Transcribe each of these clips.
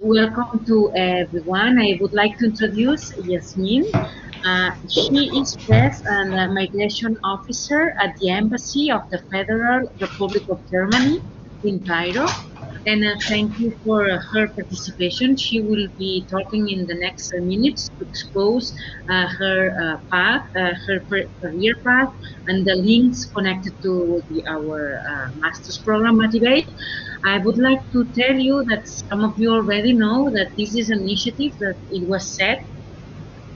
Welcome to everyone. I would like to introduce Yasmine. She is Press and Migration Officer at the Embassy of the Federal Republic of Germany in Cairo. And thank you for her participation. She will be talking in the next minutes to expose her path, career path, and the links connected to our master's program, Motivate. I would like to tell you that some of you already know that this is an initiative that it was set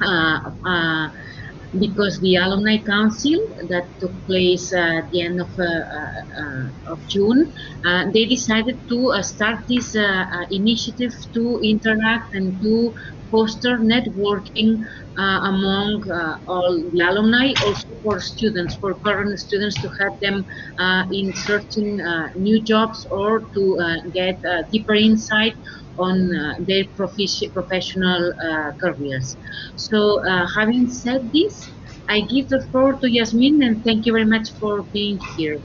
uh, uh, because the alumni council that took place at the end of June, they decided to start this initiative to interact and to foster networking among all the alumni, also for students, for current students, to help them in searching new jobs or to get deeper insight on their professional careers. So, having said this, I give the floor to Yasmin, and thank you very much for being here.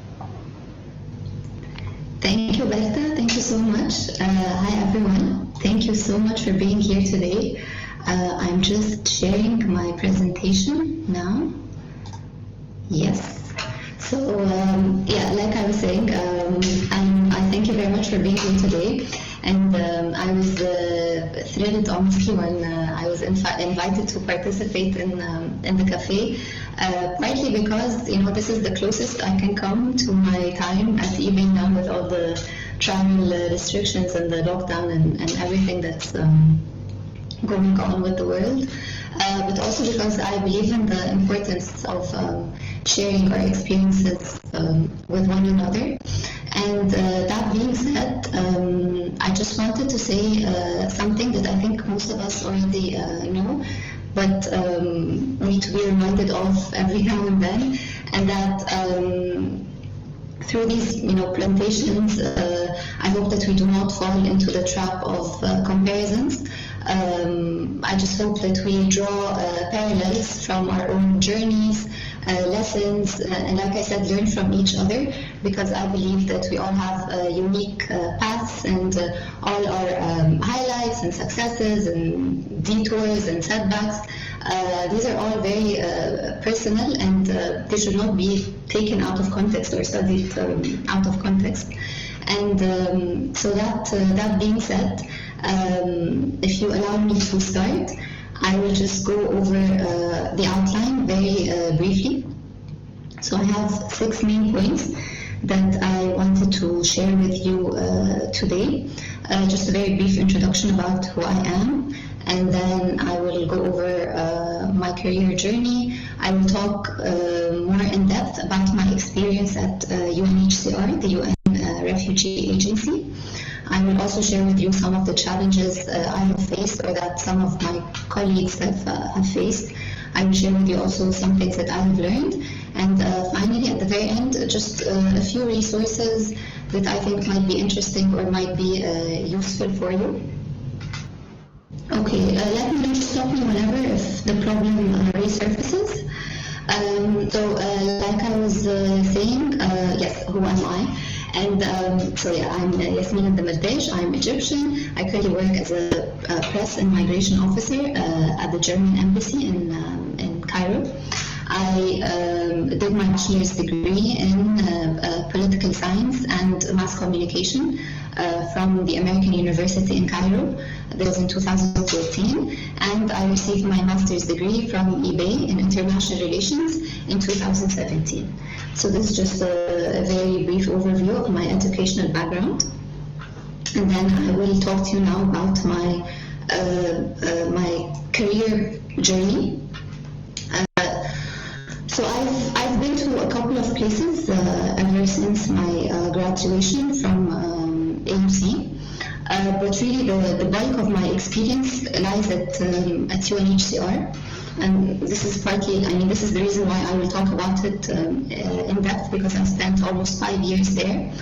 Thank you, Berta. Thank you so much. Hi, everyone. Thank you so much for being here today. I'm just sharing my presentation now. Yes. So, like I was saying, I thank you very much for being here today. And I was thrilled, honestly, when I was invited to participate in the cafe. Partly because this is the closest I can come to my time at eBay now, with all the travel restrictions and the lockdown and everything that's going on with the world. But also because I believe in the importance of sharing our experiences with one another. And that being said, I just wanted to say something that I think most of us already know, but need to be reminded of every now and then, and that through these plantations, I hope that we do not fall into the trap of comparisons. I just hope that we draw parallels from our own journeys, lessons, and like I said, learn from each other, because I believe that we all have unique paths, and all our highlights and successes and detours and setbacks. These are all very personal, and they should not be taken out of context or studied out of context. And so that being said, if you allow me to start, I will just go over the outline very briefly. So I have 6 main points that I wanted to share with you today. Just a very brief introduction about who I am, and then I will go over my career journey. I will talk more in depth about my experience at UNHCR, the UN Refugee Agency. I will also share with you some of the challenges I have faced, or that some of my colleagues have faced. I will share with you also some things that I have learned. And finally, at the very end, just a few resources that I think might be interesting or might be useful for you. Okay, let me just stop me whenever if the problem resurfaces. Like I was saying, yes, who am I? And I'm Yasmine El Demerdash. I'm Egyptian. I currently work as a press and migration officer at the German embassy in Cairo. I did my bachelor's degree in political science and mass communication from the American University in Cairo. That was in 2014, and I received my master's degree from eBay in international relations in 2017. So this is just a very brief overview of my educational background, and then I will talk to you now about my my career journey. So I've been to a couple of places ever since my graduation from AUC. But really the bulk of my experience lies at UNHCR, and this is this is the reason why I will talk about it in depth, because I spent almost 5 years there.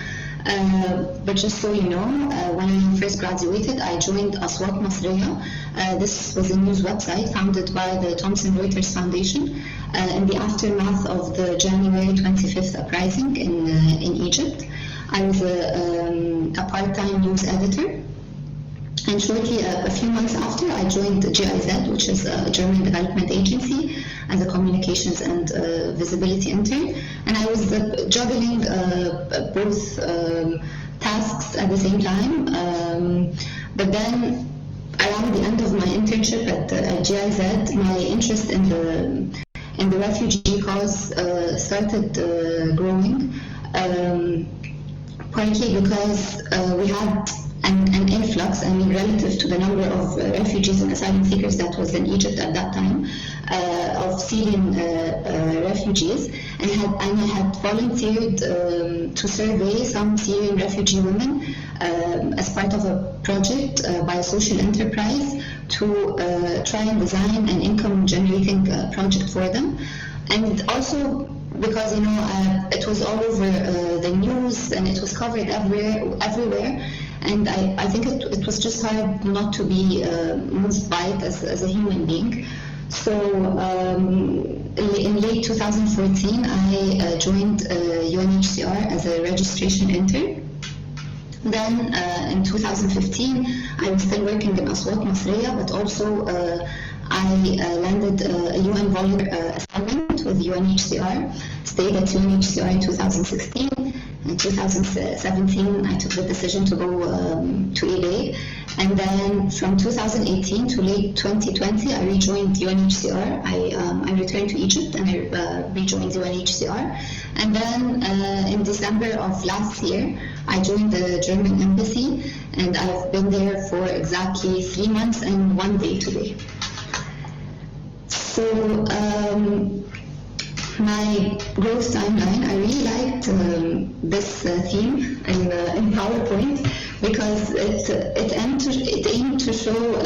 But just so you know, when I first graduated, I joined Aswat Masriya. This was a news website founded by the Thomson Reuters Foundation in the aftermath of the January 25th uprising in Egypt. I was a part-time news editor, And shortly, a few months after, I joined GIZ, which is a German development agency, as a communications and visibility intern. And I was juggling both tasks at the same time. But then, around the end of my internship at GIZ, my interest in the refugee cause started growing. Partly because we had an influx, relative to the number of refugees and asylum seekers that was in Egypt at that time, of Syrian refugees, and I had volunteered to survey some Syrian refugee women as part of a project by a social enterprise to try and design an income-generating project for them, and also because it was all over the news and it was covered everywhere, and I think it was just hard not to be moved by it as a human being. So in late 2014, I joined UNHCR as a registration intern. Then in 2015, I was still working in Aswat Masriya, but also I landed a UN volunteer assignment with UNHCR, stayed at UNHCR in 2016. In 2017, I took the decision to go to eBay. And then from 2018 to late 2020, I rejoined UNHCR. I returned to Egypt and I rejoined UNHCR. And then in December of last year, I joined the German embassy, and I've been there for exactly 3 months and 1 day today. So my growth timeline, I really liked this theme in PowerPoint because it aimed to show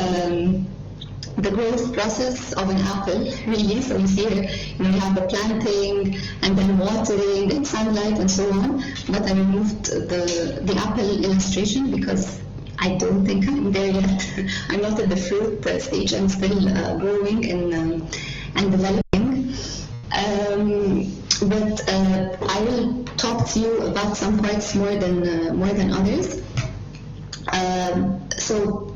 the growth process of an apple, really. So you see here, you have the planting and then watering and sunlight and so on. But I removed the apple illustration because I don't think I'm there yet. I'm not at the fruit stage. I'm still growing and developing. But I will talk to you about some parts more than others. So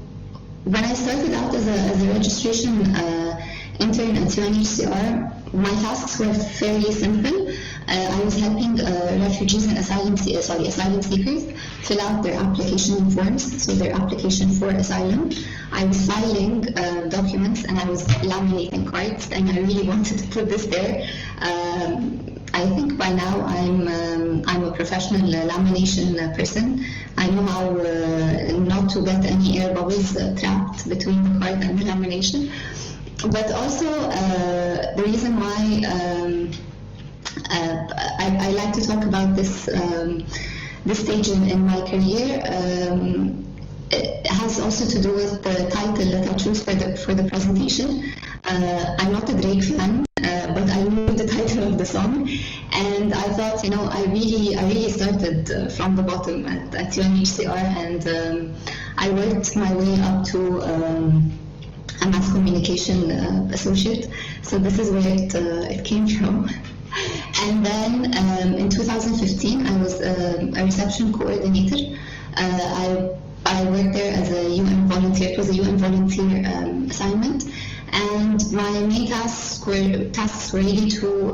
when I started out as a registration intern at UNHCR, my tasks were fairly simple. I was helping refugees and asylum seekers fill out their application forms, so their application for asylum. I was filing documents and I was laminating cards, and I really wanted to put this there. I think by now I'm a professional lamination person. I know how not to get any air bubbles trapped between the card and the lamination. But also the reason why I like to talk about this stage in my career it has also to do with the title that I chose for the presentation. I'm not a Drake fan, but I knew the title of the song, and I thought, I really started from the bottom at UNHCR, and I worked my way up to a mass communication associate. So this is where it came from. And then in 2015, I was a reception coordinator. I worked there as a UN volunteer. It was a UN volunteer assignment, and my main tasks were really to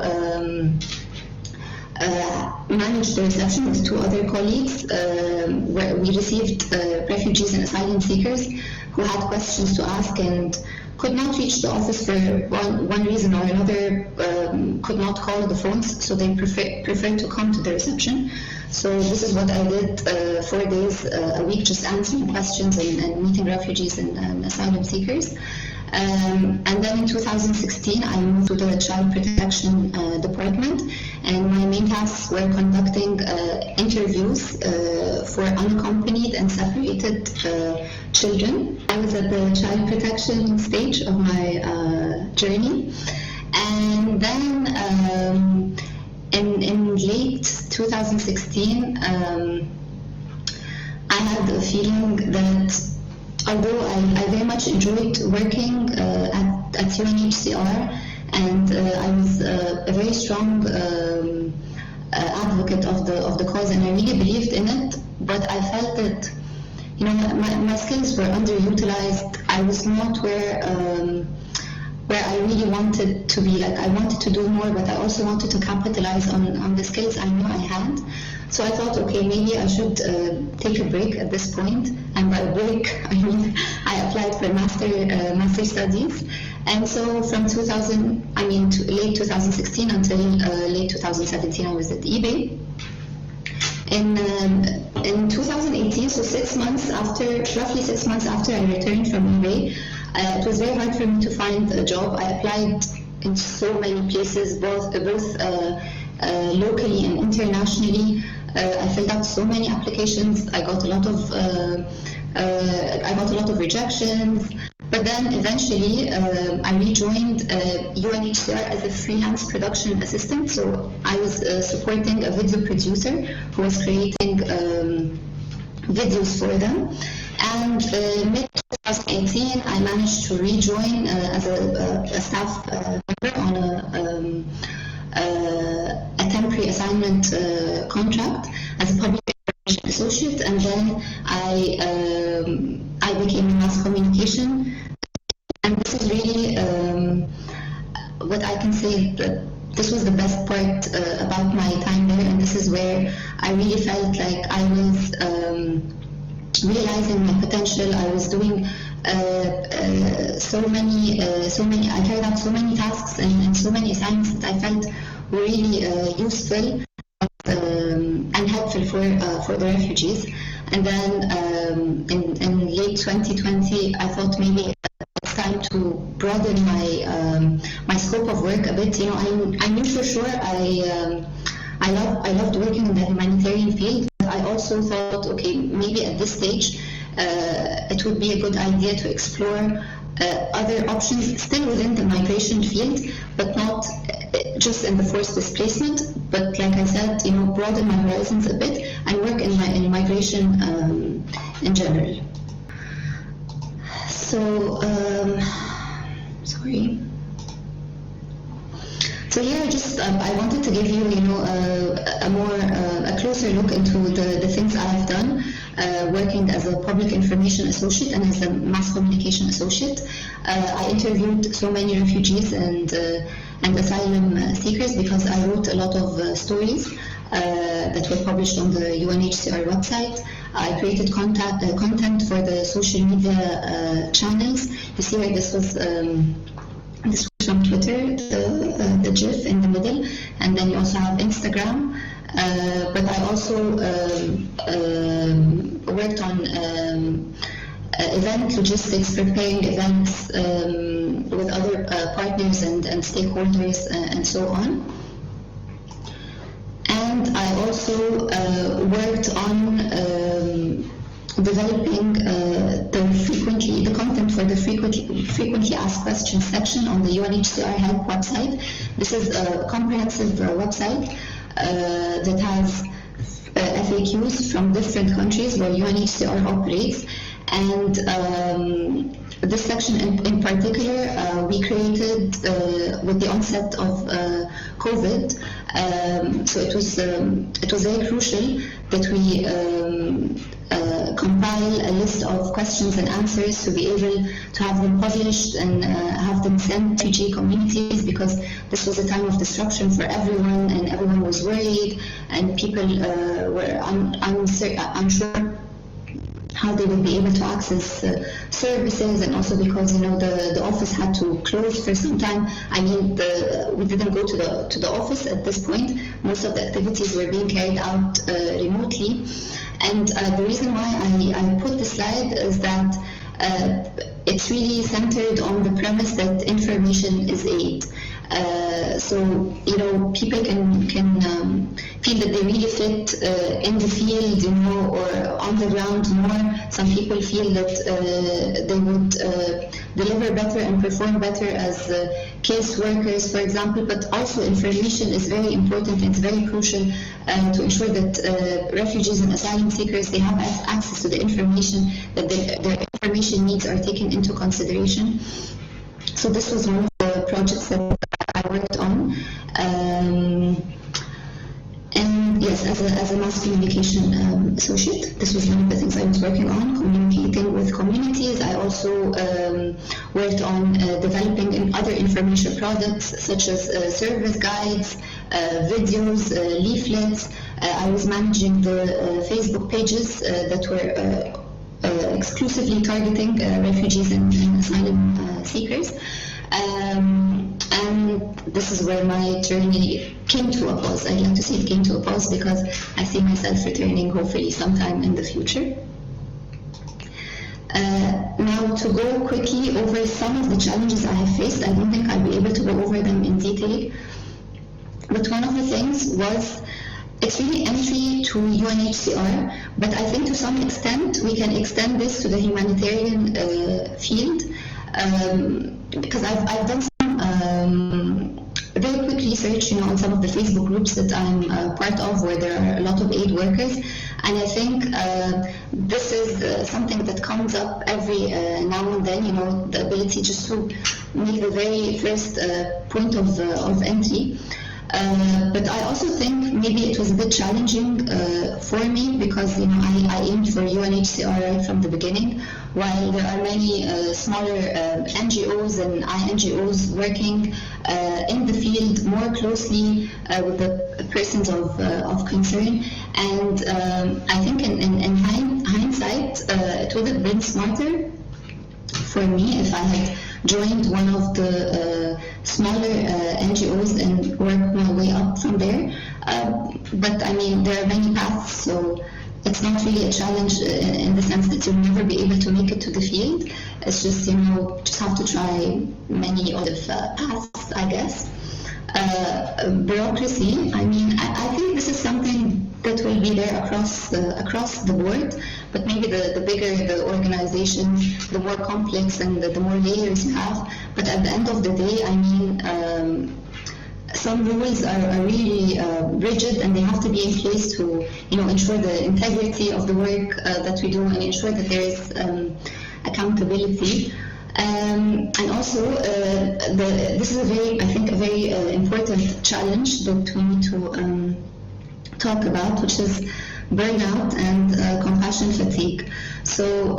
manage the reception with 2 other colleagues, where we received refugees and asylum seekers who had questions to ask and could not reach the office for one reason or another, could not call the phones, so they preferred to come to the reception. So this is what I did 4 days a week, just answering questions and meeting refugees and asylum seekers. And then in 2016, I moved to the Child Protection Department, and my main tasks were conducting interviews for unaccompanied and separated children. I was at the child protection stage of my journey. And then in late 2016, I had a feeling that although I very much enjoyed working at UNHCR, and I was a very strong advocate of the cause, and I really believed in it, but I felt that my skills were underutilized. I was not where I really wanted to be. Like, I wanted to do more, but I also wanted to capitalize on the skills I knew I had. So I thought, okay, maybe I should take a break at this point. And by break, I mean I applied for master studies. And so from late 2016 until late 2017, I was at eBay. In 2018, so roughly 6 months after I returned from eBay, it was very hard for me to find a job. I applied in so many places, both locally and internationally. I filled out so many applications. I got a lot of rejections. But then eventually, I rejoined UNHCR as a freelance production assistant. So I was supporting a video producer who was creating videos for them. And mid-2018, I managed to rejoin as a staff member on a temporary assignment contract as a public information associate, and then I became in mass communication. And this is really what I can say, that this was the best part about my time there, and this is where I really felt like I was realizing my potential. I was doing I carried out so many tasks and so many assignments that I felt were really useful and helpful for the refugees. And then in late 2020, I thought maybe it's time to broaden my scope of work a bit. I knew for sure I loved working in the humanitarian field. I also thought, okay, maybe at this stage it would be a good idea to explore other options still within the migration field, but not just in the forced displacement, but like I said, broaden my horizons a bit and work in migration in general. So, sorry. So here, I wanted to give you, a closer look into the things I have done, working as a public information associate and as a mass communication associate. I interviewed so many refugees and asylum seekers because I wrote a lot of stories that were published on the UNHCR website. I created content for the social media channels. You see where this was from Twitter, the GIF in the middle, and then you also have Instagram. But I also worked on event logistics, preparing events with other partners and stakeholders and so on. And I also worked on developing the content for the frequently asked questions section on the UNHCR Help website. This is a comprehensive website that has FAQs from different countries where UNHCR operates, and this section in particular we created with the onset of COVID. So it was very crucial that we compile a list of questions and answers to be able to have them published and have them sent to refugee communities, because this was a time of disruption for everyone and everyone was worried and people were unsure how they would be able to access services, and also because the office had to close for some time. We didn't go to the office at this point. Most of the activities were being carried out remotely, and the reason why I put this slide is that it's really centered on the premise that information is aid. So people can feel that they really fit in the field, or on the ground more. Some people feel that they would deliver better and perform better as case workers, for example. But also information is very important and it's very crucial to ensure that refugees and asylum seekers, they have access to the information, that their information needs are taken into consideration. So this was one of the projects that I worked on. And yes, as a mass communication associate, this was one of the things I was working on, communicating with communities. I also worked on developing other information products such as service guides, videos, leaflets. I was managing the Facebook pages that were exclusively targeting refugees and asylum seekers. And this is where my journey came to a pause. I'd like to say it came to a pause because I see myself returning hopefully sometime in the future. Now to go quickly over some of the challenges I have faced. I don't think I'll be able to go over them in detail, but one of the things was it's really entry to UNHCR, but I think to some extent we can extend this to the humanitarian field, because I've done some very quick research, on some of the Facebook groups that I'm part of, where there are a lot of aid workers, and I think this is something that comes up every now and then. The ability just to make the very first point of entry. But I also think maybe it was a bit challenging for me because I aimed for UNHCR right from the beginning, while there are many smaller NGOs and INGOs working in the field more closely with the persons of concern. And I think in hindsight, it would have been smarter for me if I had joined one of the smaller NGOs and worked my way up from there. But I mean, there are many paths, so it's not really a challenge in the sense that you'll never be able to make it to the field. It's just, just have to try many other paths, I guess. Bureaucracy, I mean, I think this is something that will be there across the board, but maybe the bigger the organization, the more complex and the more layers you have. But at the end of the day, I mean, some rules are really rigid, and they have to be in place to ensure the integrity of the work that we do and ensure that there is accountability. And also, this is a very important challenge that we need to talk about, which is burnout and compassion fatigue. So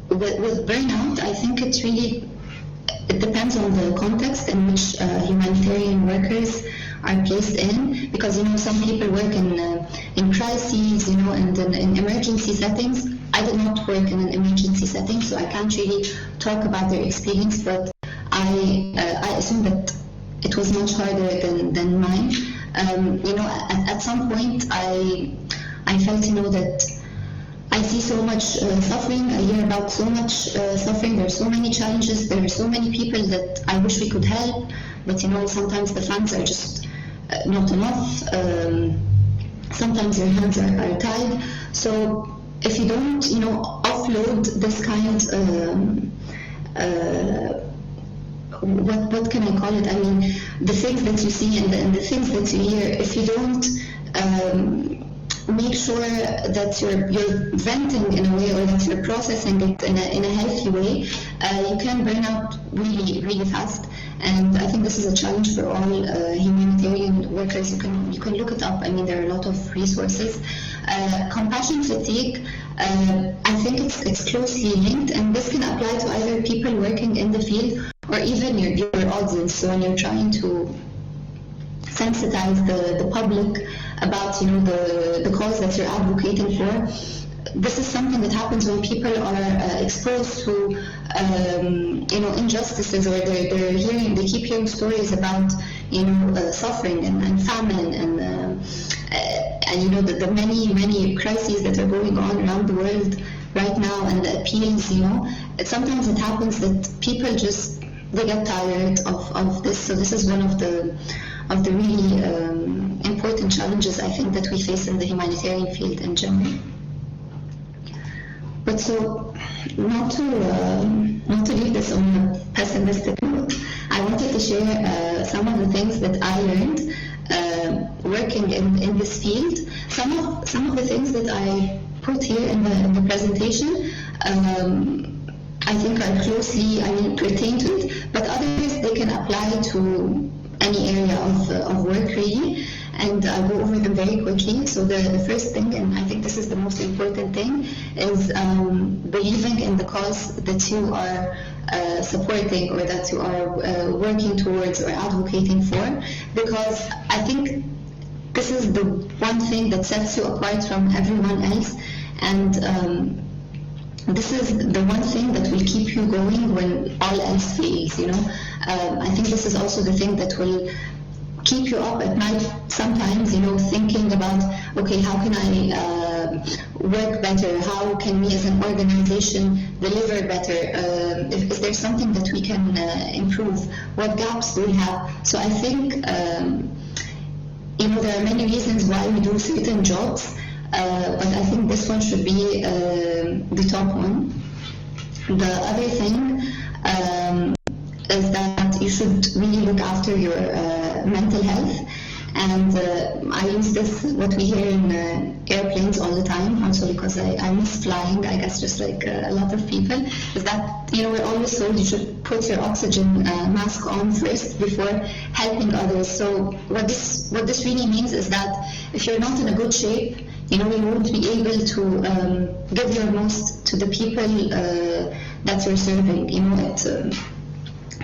with burnout, I think it depends on the context in which humanitarian workers are placed in, because some people work in crises, and in emergency settings. I did not work in an emergency setting, so I can't really talk about their experience, but I assume that it was much harder than mine. At some point I felt that I see so much suffering, I hear about so much suffering, there are so many challenges, there are so many people that I wish we could help, but sometimes the funds are just not enough, sometimes your hands are tied. So if you don't offload this kind what can I call it? I mean, the things that you see and the things that you hear, if you don't make sure that you're venting in a way, or that you're processing it in a healthy way, you can burn out really, really fast. And I think this is a challenge for all humanitarian workers. You can look it up. I mean, there are a lot of resources. Compassion fatigue, I think it's closely linked, and this can apply to either people working in the field or even your audience. So when you're trying to sensitize the public about the cause that you're advocating for, this is something that happens when people are exposed to injustices, or they keep hearing stories about suffering and famine and the many crises that are going on around the world right now, and the appeals. Sometimes it happens that people they get tired of this. So this is one of the really important challenges I think that we face in the humanitarian field in general. But so, not to leave this on a pessimistic note, I wanted to share some of the things that I learned working in this field. Some of the things that I put here in the presentation, I think are closely pertain to it, but others they can apply to any area of work really, and I'll go over them very quickly. So the first thing, and I think this is the most important thing, is believing in the cause that you are supporting or that you are working towards or advocating for, because I think this is the one thing that sets you apart from everyone else, and this is the one thing that will keep you going when all else fails, you know. I think this is also the thing that will keep you up at night sometimes, you know, thinking about, okay, how can I work better? How can we as an organization deliver better? Is there something that we can improve? What gaps do we have? So I think, you know, there are many reasons why we do certain jobs, but I think this one should be the top one. The other thing is that you should really look after your mental health, and I use this, what we hear in airplanes all the time, also because I miss flying, I guess, just like a lot of people, is that, you know, we're always told you should put your oxygen mask on first before helping others. So what this really means is that if you're not in a good shape, you know, you won't be able to give your most to the people that you're serving. You know, it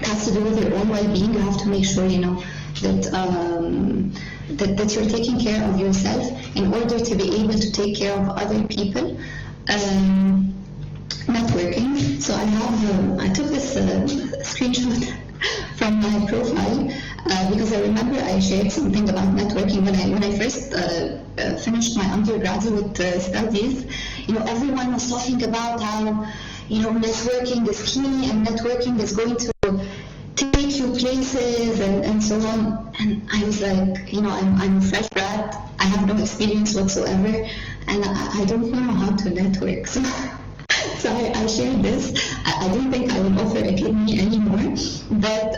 has to do with your own well-being. You have to make sure, you know, that you're taking care of yourself in order to be able to take care of other people. Networking. So I took this screenshot from my profile because I remember I shared something about networking when I first finished my undergraduate studies. You know, everyone was talking about how, you know, networking is key and networking is going to take you places and so on. And I was like, you know, I'm a fresh grad, I have no experience whatsoever, and I don't know how to network. So I shared this. I don't think I will offer a kidney anymore. But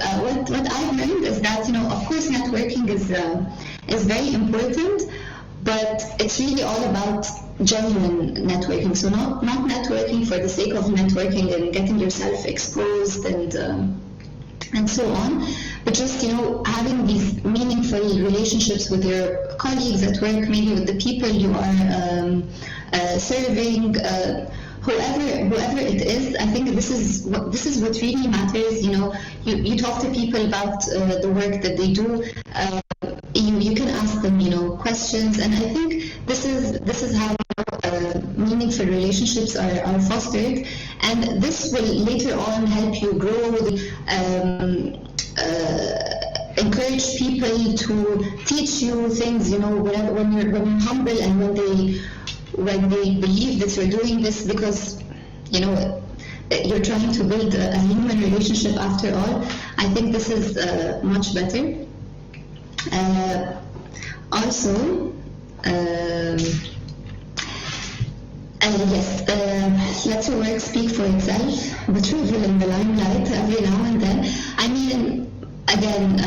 what I've learned is that, you know, of course, networking is very important, but it's really all about genuine networking. So not networking for the sake of networking and getting yourself exposed and so on, but just, you know, having these meaningful relationships with your colleagues at work, maybe with the people you are serving, whoever it is. I think this is what really matters. You know, you talk to people about the work that they do. You can ask them, you know, questions, and I think this is how meaningful relationships are fostered, and this will later on help you grow, encourage people to teach you things, you know, when you're humble and when they believe that you're doing this because, you know, you're trying to build a human relationship after all. I think this is much better. Also, yes, let your work speak for itself, but travel in the limelight every now and then. I mean, again,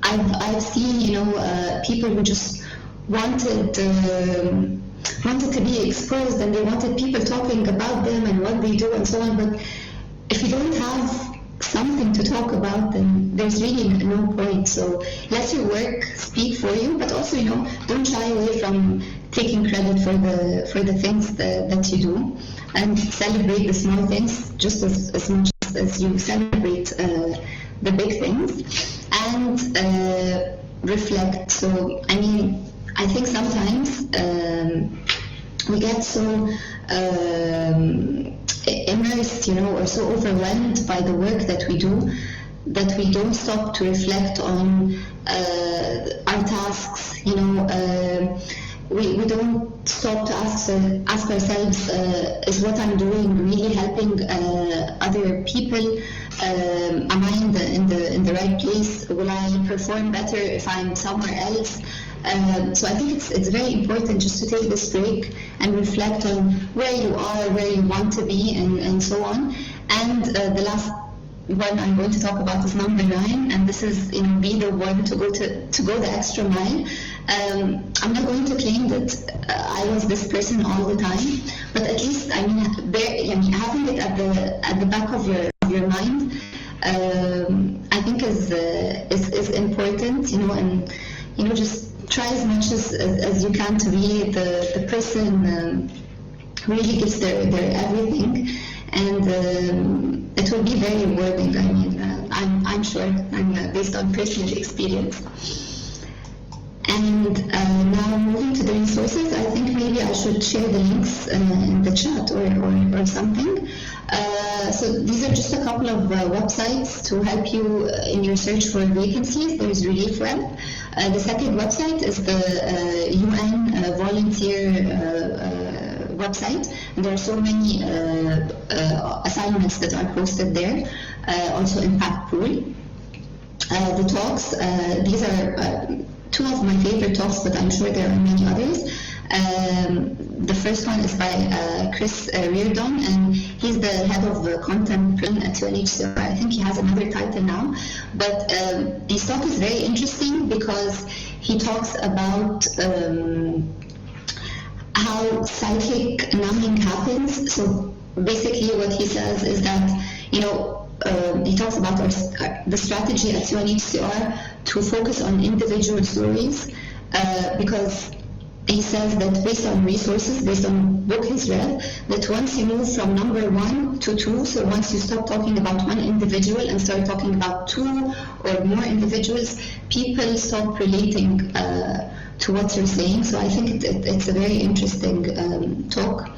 I've seen, you know, people who just wanted to be exposed, and they wanted people talking about them and what they do and so on. But if you don't have something to talk about, then there's really no point. So let your work speak for you, but also, you know, don't shy away from taking credit for the things that you do, and celebrate the small things just as much as you celebrate the big things, and reflect. So I mean, I think sometimes we get so immersed, you know, or so overwhelmed by the work that we do, that we don't stop to reflect on our tasks, you know. We don't stop to ask ourselves, is what I'm doing really helping other people? Am I in the right place? Will I perform better if I'm somewhere else? So I think it's very important just to take this break and reflect on where you are, where you want to be, and so on. And the last one I'm going to talk about is number 9, and this is, you know, be the one to go the extra mile. I'm not going to claim that I was this person all the time, but at least, I mean, having it at the back of your mind, I think is important, and just try as much as you can to be the person who really gives their everything, and it will be very rewarding. I mean, I'm sure, based on personal experience. And now moving to the resources, I think maybe I should share the links in the chat or something. So these are just a couple of websites to help you in your search for vacancies. There's Relief Web. The second website is the UN volunteer website. And there are so many assignments that are posted there. Also Impact Pool. The talks, these are two of my favorite talks, but I'm sure there are many others. The first one is by Chris Reardon, and he's the head of content plan at UNHCR. I think he has another title now, but his talk is very interesting because he talks about how cyclic numbing happens. So basically what he says is that, he talks about the strategy at UNHCR to focus on individual stories because he says that based on resources, based on book he's read, that once you move from number 1 to 2, so once you stop talking about one individual and start talking about 2 or more individuals, people stop relating to what you're saying. So I think it's a very interesting talk.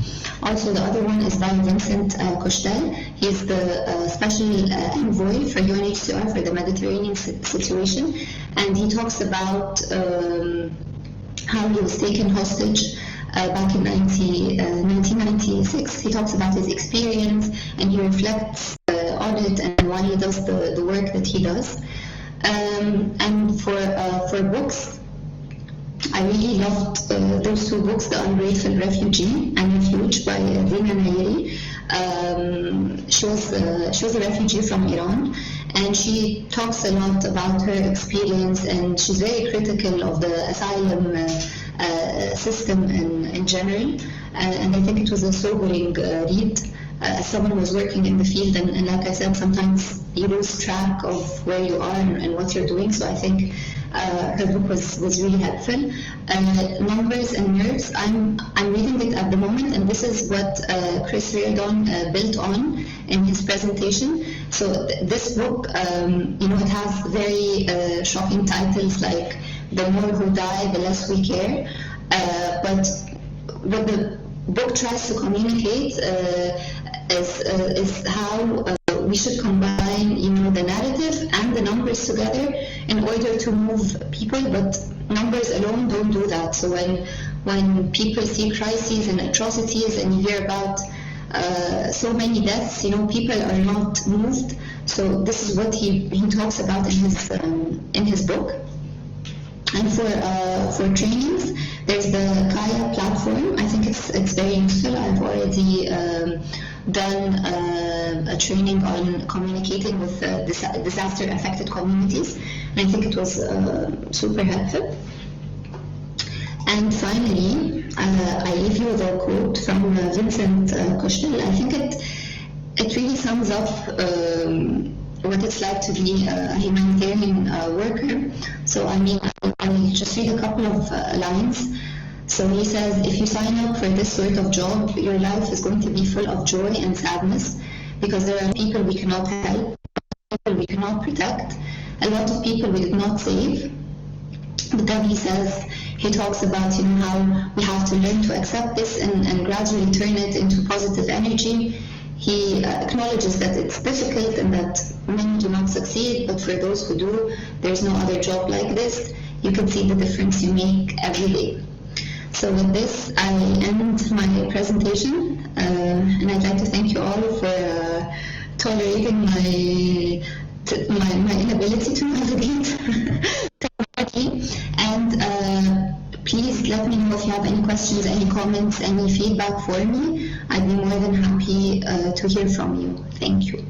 Also, the other one is by Vincent Cochetel. He's the special envoy for UNHCR for the Mediterranean situation, and he talks about how he was taken hostage back in 1996. He talks about his experience and he reflects on it and why he does the work that he does. And for books, I really loved those two books, The Ungrateful Refugee and Refuge by Dina Nayeri. She was a refugee from Iran, and she talks a lot about her experience, and she's very critical of the asylum system in general, and I think it was a sobering read. As someone who was working in the field, and like I said, sometimes you lose track of where you are and what you're doing, so I think her book was really helpful. Numbers and Nerves, I'm reading it at the moment, and this is what Chris Reardon built on in his presentation. So this book, it has very shocking titles like The More Who Die, The Less We Care, but what the book tries to communicate is how we should combine, the narrative and the numbers together in order to move people, but numbers alone don't do that. So when people see crises and atrocities and you hear about so many deaths, people are not moved. So this is what he talks about in his book. And for trainings, there's the Kaya platform. I think it's very useful. I've already done a training on communicating with disaster-affected communities, and I think it was super helpful. And finally, I leave you the quote from Vincent Cochetel. I think it really sums up what it's like to be a humanitarian worker. So I'll just read a couple of lines. So he says, if you sign up for this sort of job, your life is going to be full of joy and sadness, because there are people we cannot help, people we cannot protect, a lot of people we did not save. But then he talks about how we have to learn to accept this and gradually turn it into positive energy. He acknowledges that it's difficult and that many do not succeed, but for those who do, there's no other job like this. You can see the difference you make every day. So with this, I end my presentation, and I'd like to thank you all for tolerating my inability to navigate technology. And please let me know if you have any questions, any comments, any feedback for me. I'd be more than happy to hear from you. Thank you.